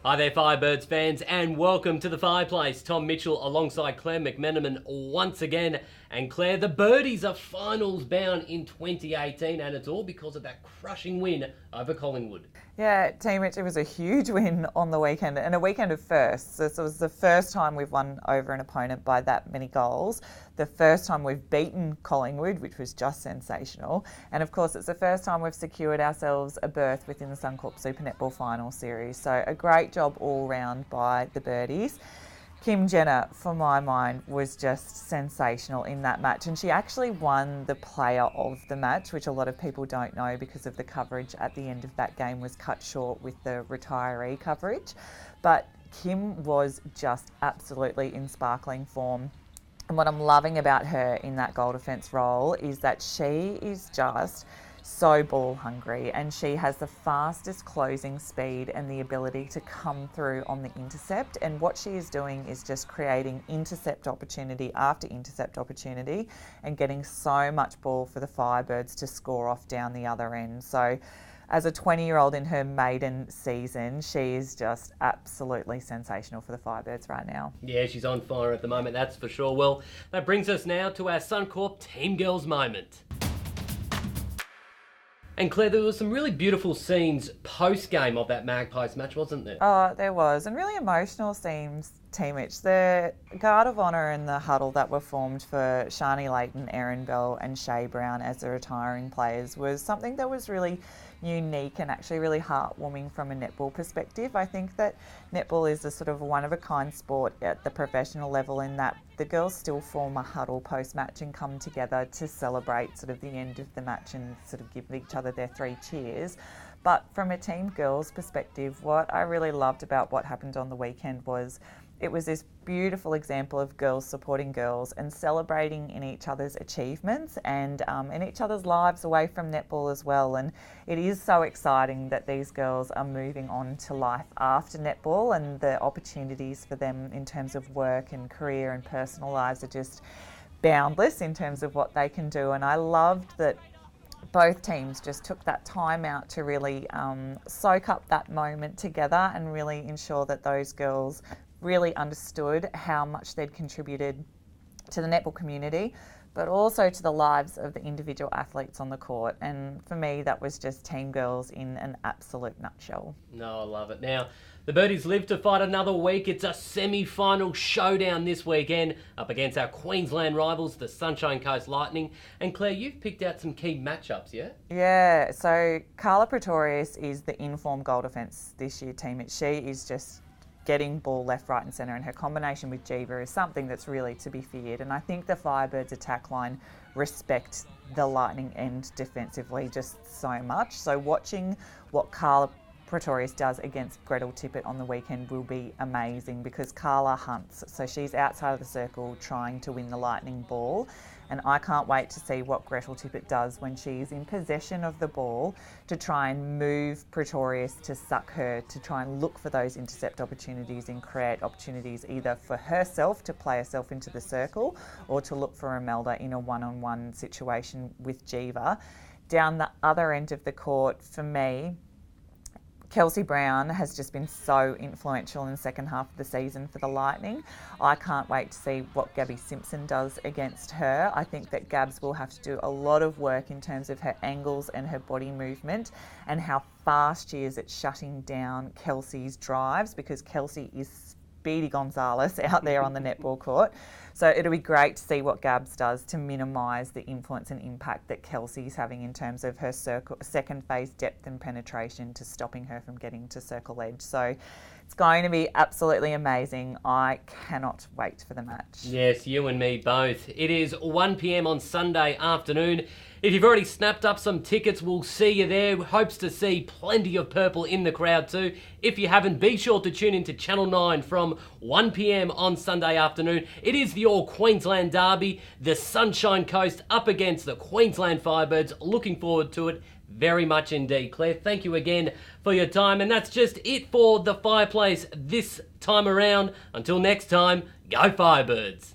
Hi there, Firebirds fans, and welcome to the Fireplace. Tom Mitchell alongside Claire McMenamin once again. And Claire, the Birdies are finals bound in 2018, and it's all because of that crushing win over Collingwood. Yeah, Team Rich, it was a huge win on the weekend, and a weekend of firsts. This was the first time we've won over an opponent by that many goals, the first time we've beaten Collingwood, which was just sensational, and of course it's the first time we've secured ourselves a berth within the Suncorp Super Netball Final Series. So a great job all round by the Birdies. Kim Jenner, for my mind, was just sensational in that match, and she actually won the player of the match, which a lot of people don't know because of the coverage at the end of that game was cut short with the retiree coverage. But Kim was just absolutely in sparkling form. And what I'm loving about her in that goal defence role is that she is just so ball hungry, and she has the fastest closing speed and the ability to come through on the intercept, and what she is doing is just creating intercept opportunity after intercept opportunity and getting so much ball for the Firebirds to score off down the other end. So as a 20-year-old in her maiden season, she is just absolutely sensational for the Firebirds right now. Yeah, she's on fire at the moment, that's for sure. Well, that brings us now to our Suncorp Team Girls moment. And Claire, there were some really beautiful scenes post-game of that Magpies match, wasn't there? Oh, there was, and really emotional scenes, Team Mitch. The Guard of Honour and the huddle that were formed for Shani Layton, Erin Bell and Shay Brown as the retiring players was something that was really unique and actually really heartwarming from a netball perspective. I think that netball is a sort of one-of-a-kind sport at the professional level in that the girls still form a huddle post-match and come together to celebrate sort of the end of the match and sort of give each other their 3 cheers. But from a team girls perspective, what I really loved about what happened on the weekend was it was this beautiful example of girls supporting girls and celebrating in each other's achievements and in each other's lives away from netball as well. And it is so exciting that these girls are moving on to life after netball, and the opportunities for them in terms of work and career and personal lives are just boundless in terms of what they can do. And I loved that both teams just took that time out to really soak up that moment together and really ensure that those girls really understood how much they'd contributed to the netball community, but also to the lives of the individual athletes on the court. And for me, that was just Team Girls in an absolute nutshell. No, I love it. Now, the Birdies live to fight another week. It's a semi-final showdown this weekend up against our Queensland rivals, the Sunshine Coast Lightning. And Claire, you've picked out some key matchups, yeah? Yeah, so Carla Pretorius is the informed goal defence this year, team. She is just getting ball left, right and centre, and her combination with Jiva is something that's really to be feared. And I think the Firebirds attack line respect the Lightning end defensively just so much. So watching what Carla Pretorius does against Gretel Tippett on the weekend will be amazing, because Carla hunts. So she's outside of the circle trying to win the Lightning ball. And I can't wait to see what Gretel Tippett does when she's in possession of the ball to try and move Pretorius to suck her, to try and look for those intercept opportunities and create opportunities either for herself to play herself into the circle or to look for Imelda in a one-on-one situation with Jiva. Down the other end of the court, for me, Kelsey Brown has just been so influential in the second half of the season for the Lightning. I can't wait to see what Gabby Simpson does against her. I think that Gabs will have to do a lot of work in terms of her angles and her body movement and how fast she is at shutting down Kelsey's drives, because Kelsey is Speedy Gonzalez out there on the netball court. So it'll be great to see what Gabs does to minimise the influence and impact that Kelsey's having in terms of her second phase depth and penetration to stopping her from getting to circle edge. So it's going to be absolutely amazing. I cannot wait for the match. Yes, you and me both. It is 1 p.m. on Sunday afternoon. If you've already snapped up some tickets, we'll see you there. Hopes to see plenty of purple in the crowd too. If you haven't, be sure to tune into Channel 9 from 1 p.m. on Sunday afternoon. It is the All-Queensland Derby, the Sunshine Coast up against the Queensland Firebirds. Looking forward to it very much indeed. Claire, thank you again for your time. And that's just it for the Fireplace this time around. Until next time, go Firebirds.